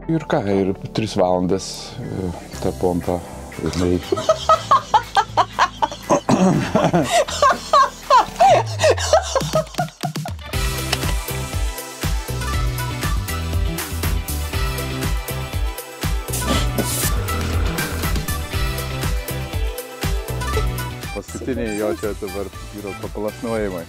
Ir ką, ir 3 valandas ta pompa. Jinai... Paskutiniai jo čia dabar yra papalasnuojimai.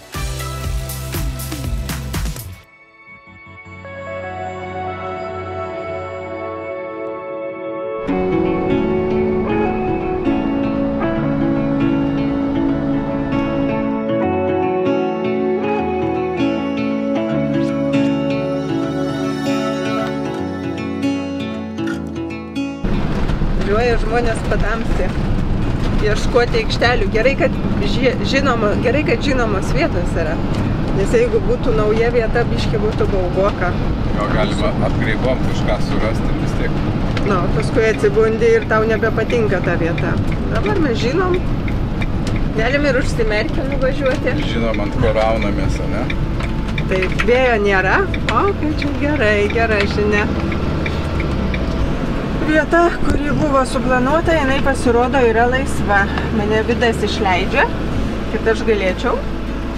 Važiuoja žmonės patamsi ieškoti aikštelių. Gerai, kad žinomos vietos yra. Nes jeigu būtų nauja vieta, biškį būtų baugoka. Gal galima apgraibom kažką surasti vis tiek. Na, paskui atsibundi ir tau nebepatinka ta vieta. Dabar mes žinom. Galim ir užsimerkę nuvažiuoti. Žinom, ant ko raunamės, ne? Taip, vėjo nėra. O, kaip čia gera žinia. Vieta, kuri buvo suplanuota, jinai pasirodo yra laisva. Mane Vidas išleidžia, kad aš galėčiau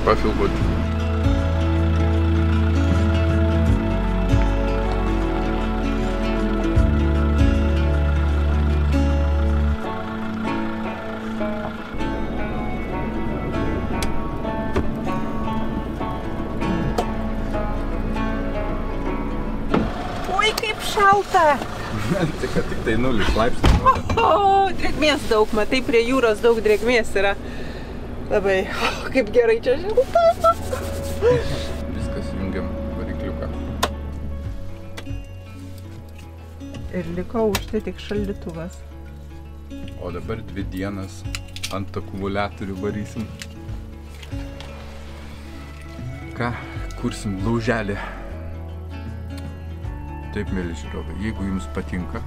pafilmuoti. Oi, kaip šalta! Tik tai 0 laipsnių. Drėgmės daug, matai, prie jūros daug drėgmės yra. Labai, kaip gerai čia šilta. Viskas, jungiam varikliuką. Ir liko už tai tik šaldytuvas. O dabar 2 dienas ant akumuliatorių varysim. Ką, kursim lauželį. Taip, mėly žiūrovai, jeigu jums patinka,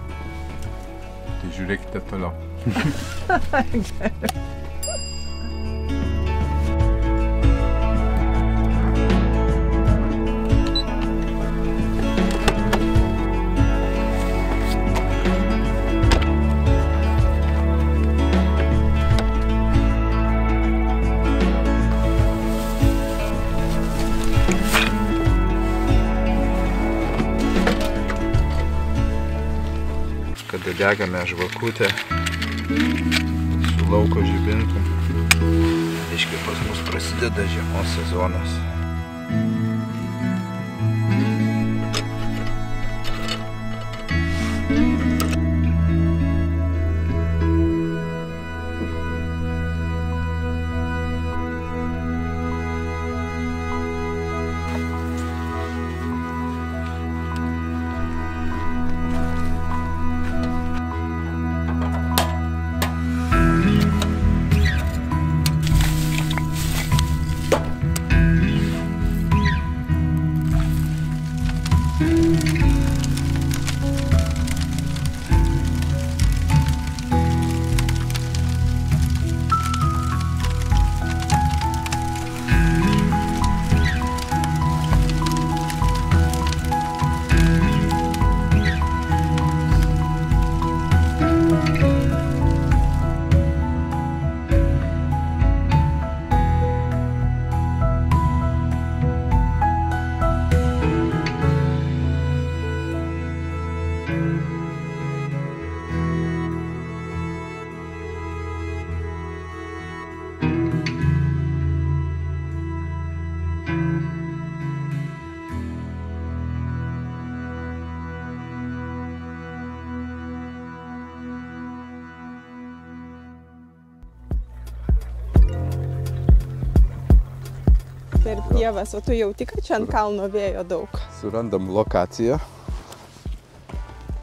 tai žiūrėkite toliau. Kada degame žvakutę su lauko žibintu. Aiškiai, pas mus prasideda žiemos sezonas. Per pievas, o tu jauti, kad čia ant kalno vėjo daug? Surandam lokaciją,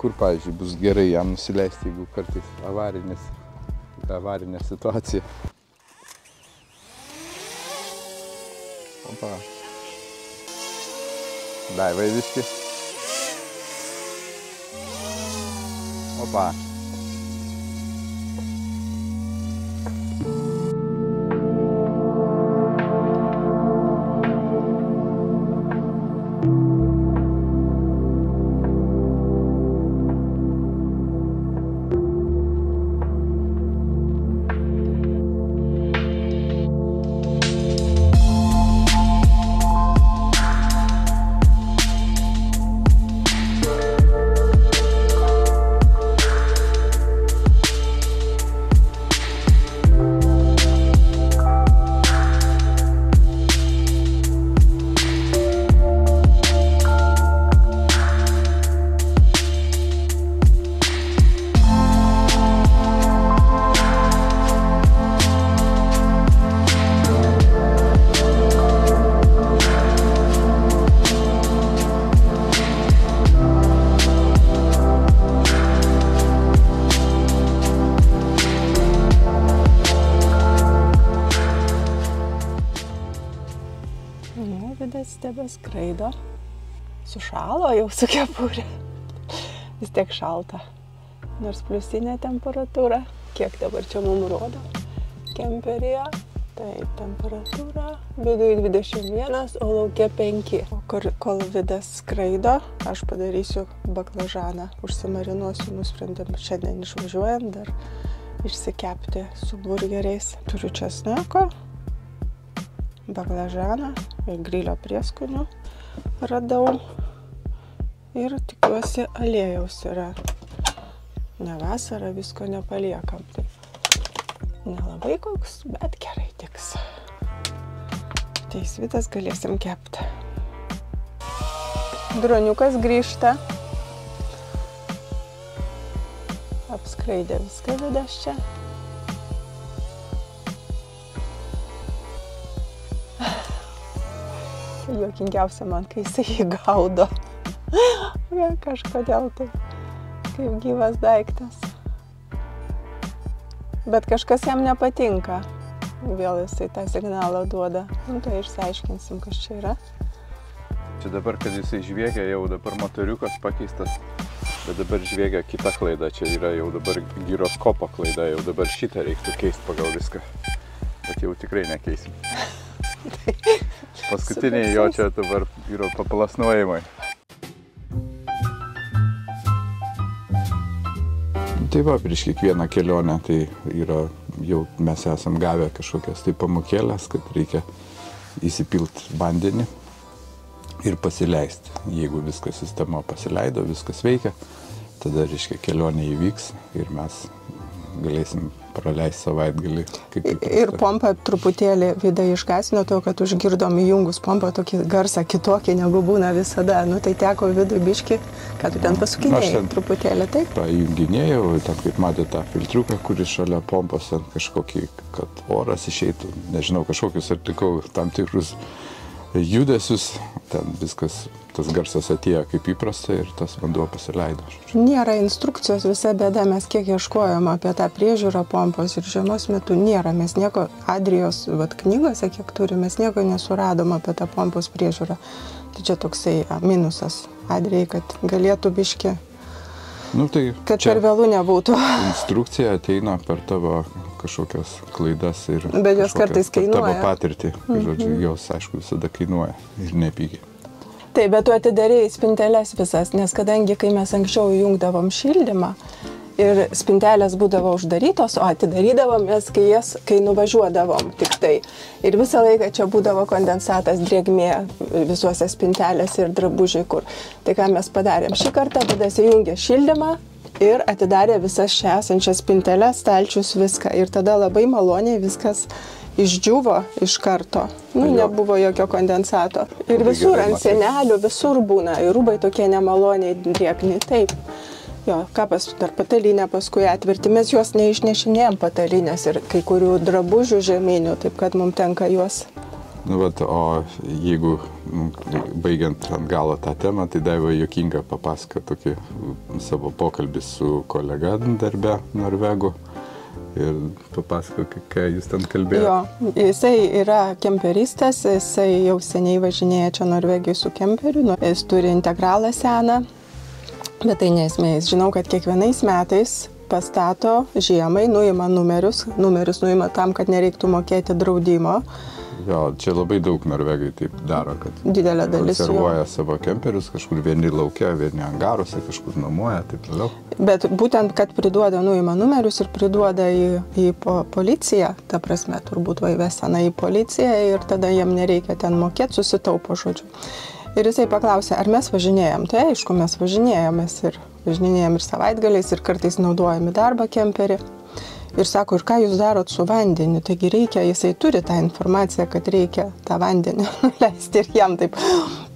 kur, pavyzdžiui, bus gerai jam nusileisti, jeigu kartais avarinė situacija. Opa. Daivai viski. Opa. tebeskraido. Sušalo jau su kepurė. Vis tiek šalta. Nors pliusinė temperatūra. Kiek dabar čia mums rodo? Kemperyje. Taip, temperatūra viduje 21, o lauke 5. O kol Vidas skraido, aš padarysiu baklažaną. Užsimarinuosiu, nusprendėm šiandien išvažiuojam dar išsikepti su burgeriais. Turiu česnako, baklažaną ir grilio prieskonių radau. Ir tikiuosi aliejaus yra. Ne vasarą visko nepaliekam. Tai nelabai koks, bet gerai tiks. Ateis Vidas, galėsim kepti. Droniukas grįžta. Apskraidė viską Vidas čia. Juokingiausia man, kai jisai jį gaudo. Kažkodėl tai kaip gyvas daiktas. Bet kažkas jam nepatinka. Vėl jisai tą signalą duoda. Tai išsiaiškinsim, kas čia yra. Čia dabar, kad jisai žviegia, jau dabar motoriukas pakeistas. Bet dabar žviegia kita klaida. Čia yra jau dabar gyroskopo klaida. Jau dabar šitą reiktų keisti pagal viską. Bet jau tikrai nekeisim. Paskutiniai jo čia dabar yra papalasnuojimai. Tai va, prieš kiekvieną kelionę tai yra, jau mes esam gavę kažkokias tai pamokėlės, kad reikia įsipilti vandenį ir pasileisti. Jeigu viskas sistema pasileido, viskas veikia, tada, reiškia, kelionė įvyks ir mes galėsim praleisti savaitgalį. Ir pompa truputėlį Vida išgasino to, kad užgirdom įjungus pompą tokį garsą kitokį, negu būna visada. Nu, tai teko Vidui biškį, kad tu ten pasukinėjai truputėlį, taip? Pajunginėjau, ten kaip matė tą filtriuką, kuris šalia pompos, ten kažkokį, kad oras išeitų, nežinau, kažkokius atlikau tam tikrus judesius, ten viskas, tas garsas atėjo kaip įprasta ir tas vanduo pasileido. Nėra instrukcijos, visa bėda, mes kiek ieškojom apie tą priežiūrą pompos ir žiemos metu nėra, mes nieko, Adrijos knygose, kiek turime, mes nieko nesuradom apie tą pompos priežiūrą. Tai čia toksai minusas Adrijai, kad galėtų biški, kad per vėlų nebūtų. Instrukcija ateina per tavo kažkokias klaidas ir bet jos kartais kainuoja. Tavo patirtį. Žodžiu, jos, aišku, visada kainuoja ir nepigiai. Taip, bet tu atidarėjai spinteles visas, nes kadangi, kai mes anksčiau įjungdavom šildymą ir spintelės būdavo uždarytos, o atidarydavom mes, kai nuvažiuodavom tik tai. Ir visą laiką čia būdavo kondensatas, drėgmė visuose spintelės ir drabužiai kur. Tai ką mes padarėm? Šį kartą Vidas įjungė šildymą ir atidarė visas čia esančias spinteles, stalčius, viską. Ir tada labai maloniai viskas išdžiuvo iš karto. Nebuvo jokio kondensato. Ir visur ant senelių, visur būna. Ir rūbai tokie nemaloniai drėgni. Taip. Jo, kapas dar patalinę paskui atverti. Mes juos neišnešinėjom patalinės ir kai kurių drabužių žeminių, taip kad mums tenka juos. O jeigu baigiant ant galo tą temą, tai Daiva juokinga papasako tokį savo pokalbį su kolega darbe Norvegu. Ir papasako, ką jūs ten kalbėjote. Jo, jisai yra kemperistas, jisai jau seniai važinėja čia Norvegijai su kemperiu, jis turi integralą seną, bet tai nesmė, jis žinau, kad kiekvienais metais pastato žiemai, nuima numerius nuima tam, kad nereiktų mokėti draudimo. Jo, čia labai daug norvegai taip daro, kad didelė dalis konservuoja savo kemperius, kažkur vieni laukia, vieni angaruose, kažkur nuomoja, taip toliau. Bet būtent, kad priduoda nuima numerius ir priduoda į policiją, ta prasme, turbūt vaivesena į policiją ir tada jiem nereikia ten mokėti, susitaupo žodžiu. Ir jisai paklausė, ar mes važinėjom. Tai aišku, mes važinėjom ir savaitgaliais ir kartais naudojami darbą kemperį. Ir sako, ir ką jūs darot su vandeniu, taigi reikia, jisai turi tą informaciją, kad reikia tą vandenį nuleisti ir jam taip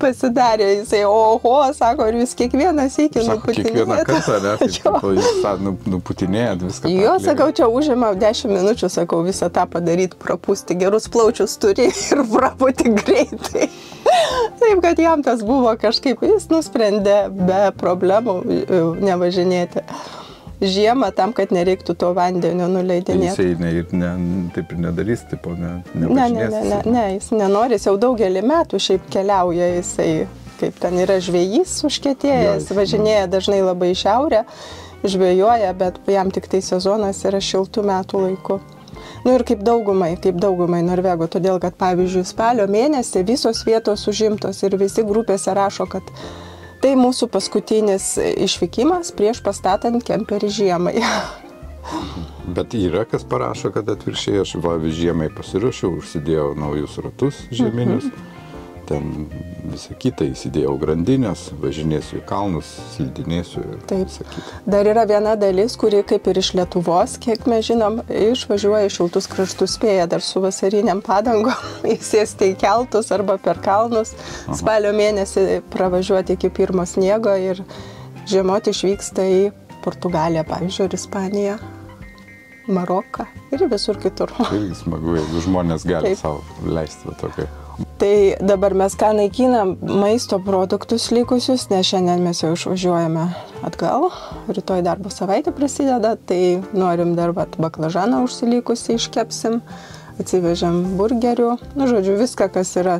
pasidarė, jisai, oho, sako, ir jūs kiekvieną sykį nuputinėjat. Kiekvieną kartą, ne, tai jūs tą nuputinėjat viską. Jo, sakau, čia užima 10 minučių, sakau, visą tą padaryti, prapūsti, gerus plaučius turi ir praputi greitai. Taip, kad jam tas buvo kažkaip, jis nusprendė be problemų nevažinėti. žiemą tam, kad nereiktų to vandenio nuleidinėti. Jisai taip ir nedarys, tipo, Ne, jis nenori, jis jau daugelį metų šiaip keliauja, jisai, kaip ten yra žvejys užkietėjęs, važinėja dažnai labai į šiaurę, žvejoja, bet jam tik tai sezonas yra šiltų metų laiku. Ir kaip daugumai norvegų, todėl kad, pavyzdžiui, spalio mėnesį visos vietos užimtos ir visi grupėse rašo, kad tai mūsų paskutinis išvykimas prieš pastatant kemperį žiemai. Bet yra, kas parašo, kad atvirkščiai aš žiemai pasiruošiau, užsidėjau naujus ratus žieminius, ten visą kitą įsidėjau grandinės, važinėsiu į kalnus, slidinėsiu ir visą kitą. Dar yra viena dalis, kuri kaip ir iš Lietuvos, kiek mes žinom, išvažiuoja į šiltus kraštus, spėja dar su vasariniam padangom įsėsti į keltus arba per kalnus, spalio mėnesį pravažiuoti iki pirmo sniego ir žiemoti išvyksta į Portugaliją, pavyzdžiui, ir Ispaniją, Maroką ir visur kitur. Irgi smagu, jeigu žmonės gali savo leisti tokią. Tai dabar mes ką naikinam maisto produktus likusius, nes šiandien mes jau išvažiuojame atgal, rytoj darbo savaitė prasideda, tai norim dar baklažaną užsilikusi iškepsim, atsivežėm burgerių, žodžiu, viską, kas yra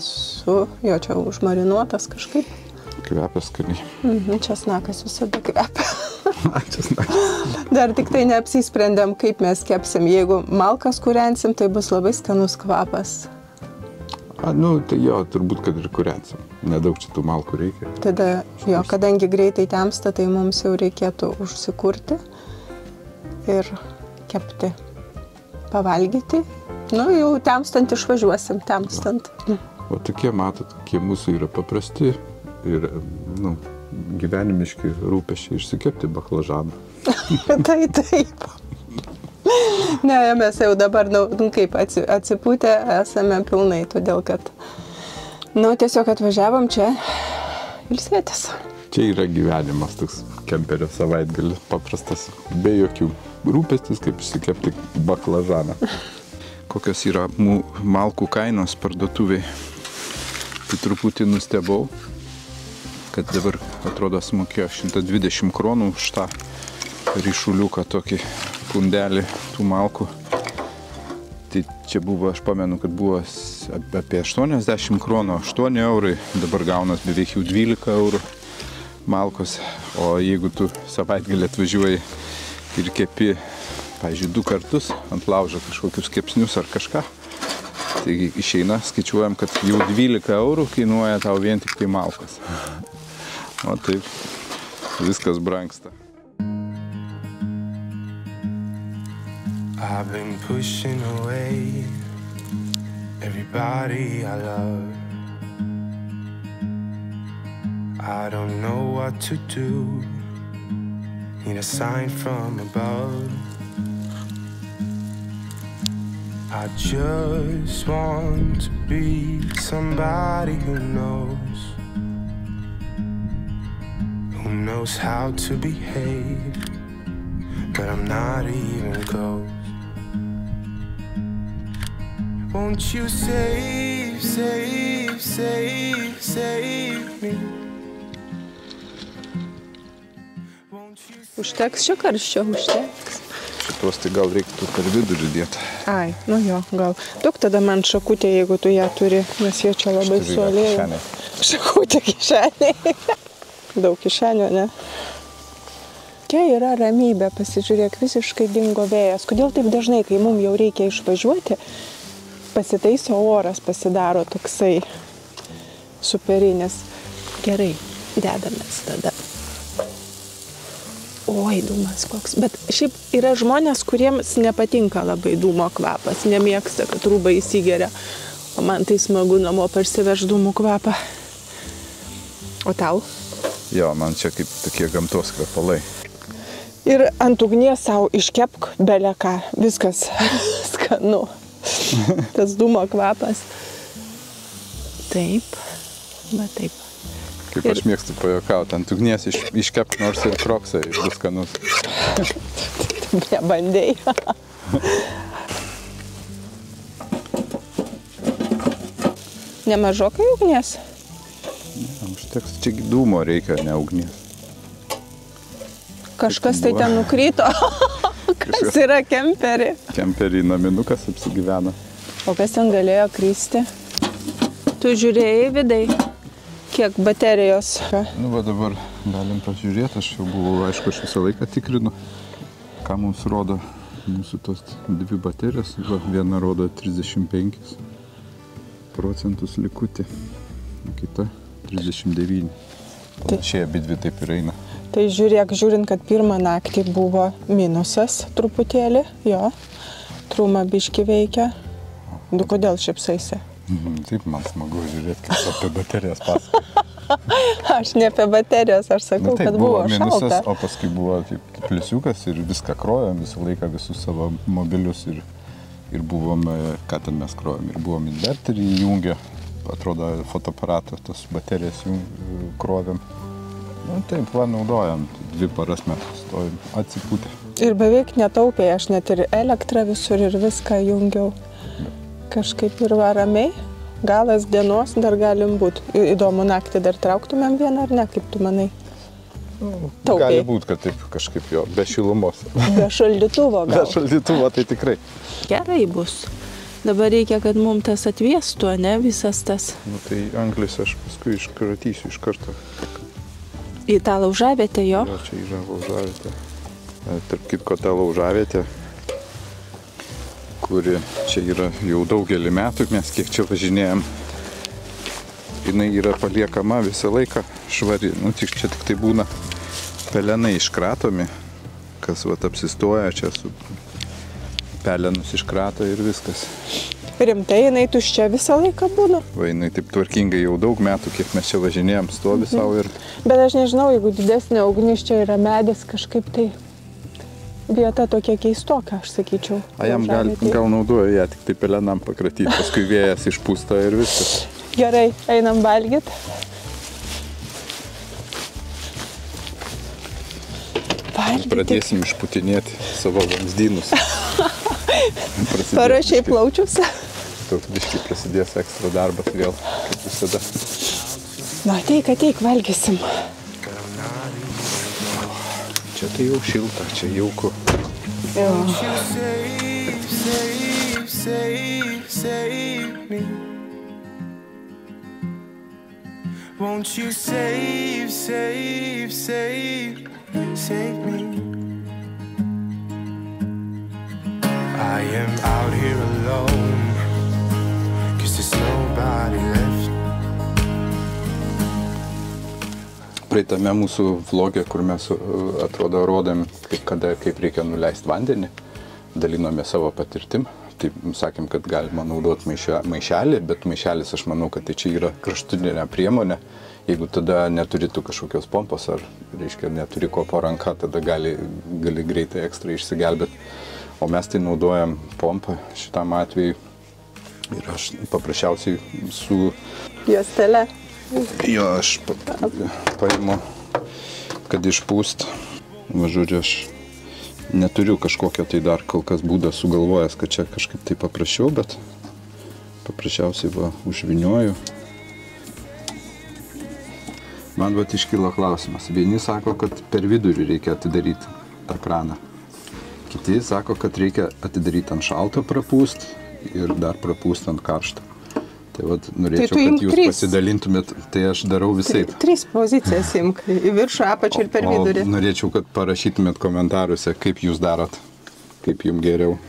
jo čia užmarinuotas kažkaip. Kvepia skaniai. Česnakas visada kvepia. Dar tik tai neapsisprendėm, kaip mes kepsim. Jeigu malkas kūrensim, tai bus labai skanus kvapas. Tai jo, turbūt, kad ir kūrensim. Nedaug čia tų malkų reikia. Tada, jo, kadangi greitai temsta, tai mums jau reikėtų užsikurti ir kepti, pavalgyti. Jau temstant išvažiuosim, temstant. O tokie, matot, tokie mūsų yra paprasti ir, gyvenimiški rūpesčiai išsikepti baklažaną. Tai taip. Ne, mes jau dabar, kaip atsipūtę esame pilnai, todėl kad, tiesiog atvažiavom čia ilsėtis. Čia yra gyvenimas, toks kemperio savaitgalis, paprastas, be jokių rūpestis, kaip išsikepti baklažaną. Kokios yra malkų kainos parduotuviai. Tai truputį nustebau, kad dabar, atrodo, sumokėjo 120 kronų už tą ryšuliuką tokį pundelį tų malkų. Tai čia buvo, aš pamenu, kad buvo apie 80 kronų, 8 eurai, dabar gaunas beveik jau 12 eurų malkos. O jeigu tu savaitgalį atvažiuoji ir kepi, pavyzdžiui, 2 kartus ant laužo kažkokius kepsnius ar kažką, tai išeina, skaičiuojam, kad jau 12 eurų kainuoja tau vien tik tai malkas. O taip, viskas brangsta. I've been pushing away everybody I love. I don't know what to do. Need a sign from above. I just want to be somebody who knows how to behave, but I'm not even close. Won't you save me? Užteks šio karščio, užteks. Šitos tai gal reiktų per vidurį dėti. Ai, jo, gal. Duok tada man šakutę, jeigu tu ją turi, nes jie čia labai suolėjo. Šakutė kišenėje. Daug kišenio, ne? Čia yra ramybė, pasižiūrėk, visiškai dingo vėjas. Kodėl taip dažnai, kai mums jau reikia išvažiuoti, pasitaiso oras, pasidaro toksai superinis. Gerai, dedamės tada. Oi, dūmas koks. Bet šiaip yra žmonės, kuriems nepatinka labai dūmo kvapas, nemėgsta, kad rūbai įsigeria. O man tai smagu namo parsiveš dūmų kvapą. O tau? Jo, man čia kaip tokie gamtos kvepalai. Ir ant ugnies savo iškepk beleką, viskas skanu. Tas dūmo kvapas. Taip, va taip. Kaip aš mėgstu pajuokauti, ant ugnies iškepk nors ir kroksai bus skanus. Nebandėjai. Nemažokai ugnies? Ne, užteks, čia dūmo reikia, ne ugnies. kažkas tai ten nukrito. Kas yra kemperį? Kemperį naminukas apsigyvena. O kas ten galėjo kristi? Tu žiūrėjai vidai, kiek baterijos? Nu, va dabar galim pažiūrėti, aš jau buvau, aišku, aš visą laiką tikrinu, ką mums rodo mūsų tos dvi baterijos. Va, viena rodo 35% likutį, kita 39%. Panašiai abi dvi taip ir eina. Tai žiūrėk, žiūrint, kad pirmą naktį buvo minusas truputėlį, jo, trūma biški veikia. Du, kodėl šipsaisi? Taip, man smagu žiūrėti, kaip apie baterijas pasakoja. Aš ne apie baterijas, aš sakau, taip, kad buvo minusas, šalta. o paskui buvo pliusiukas ir viską krojom, visą laiką visus savo mobilius ir buvom, ką ten mes krojom, ir buvom inverterį įjungę, atrodo, fotoaparatą, tos baterijas krovėm. Nu, taip, va, naudojam, 2 paras mes stovim, atsipūtę. Ir beveik netaupė, aš net ir elektrą visur ir viską jungiau. Kažkaip ir va ramiai, galas dienos dar galim būti. Įdomu, naktį dar trauktumėm vieną ar ne, kaip tu manai? Taupiai. Gali būti, kad taip kažkaip jo, be šilumos. Be šaldytuvo gal. Be šaldytuvo, tai tikrai. Gerai bus. Dabar reikia, kad mums tas atviestų, ne, visas tas. Nu, tai anglis aš paskui iškratysiu iš karto. Į tą laužavietę jo? Jo, čia yra laužavietė. Tarp kitko, ta laužavietė, kuri čia yra jau daugelį metų, mes kiek čia važinėjom, jinai yra paliekama visą laiką švari. Nu, čia tik tai būna pelenai iškratomi, kas vat apsistoja, čia su pelenus iškrato ir viskas. Rimtai, jinai tuščia visą laiką būna? Va, jinai taip tvarkingai jau daug metų, kiek mes čia važinėjom, stovi savo ir... Bet aš nežinau, jeigu didesnė ugnis čia yra medis, kažkaip tai vieta tokia keistoka, aš sakyčiau. A jam gal naudoja ją tik tai pelenam pakratyti, paskui vėjas išpūsta ir viskas. Gerai, einam valgyt. Pradėsim išputinėti savo vamzdynus. Parašiai plaučius. Toks biškai prasidės ekstra darbas vėl, kaip visada. Na, ateik, valgysim. Čia tai jau šilta, čia jauku. Jo. Won't you save me? I am out here alone, 'cause there's nobody left. Praeitame mūsų vlogė, kur mes atrodo rodėm, kaip reikia nuleisti vandenį, dalinome savo patirtim. Tai sakėm, kad galima naudoti maišelį, bet maišelis, aš manau, kad tai čia yra kraštutinė priemonė. Jeigu tada neturi tu kažkokios pompos ar, reiškia, neturi ko po ranka, tada gali greitai ekstra išsigelbėti. O mes tai naudojam pompą šitam atveju. Ir aš paprasčiausiai su... Juostelė. Jo, aš paimu, kad išpūst. Va, žodžiu, aš neturiu kažkokio tai dar kol kas būdą sugalvojęs, kad čia kažkaip tai paprasčiau, bet paprasčiausiai va, užvinioju. Man va iškilo klausimas. Vieni sako, kad per vidurį reikia atidaryti tą kraną. Kiti sako, kad reikia atidaryti ant šalto prapūst ir dar prapūst ant karšto. Tai vat norėčiau, kad jūs pasidalintumėt, tai aš darau visaip. 3 pozicijas imk, į viršų, apačią ir per vidurį. Norėčiau, kad parašytumėt komentaruose, kaip jūs darot, kaip jums geriau.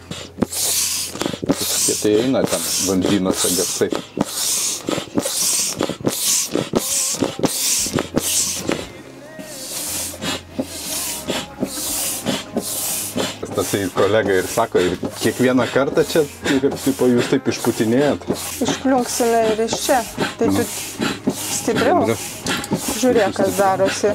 Tai eina ten vamzdynuose garsai. Tai kolega ir sako, ir kiekvieną kartą čia tipo, jūs taip išputinėjat. Iškliunksime ir iš čia. Tai tu stipriau. Žiūrėk, kas darosi.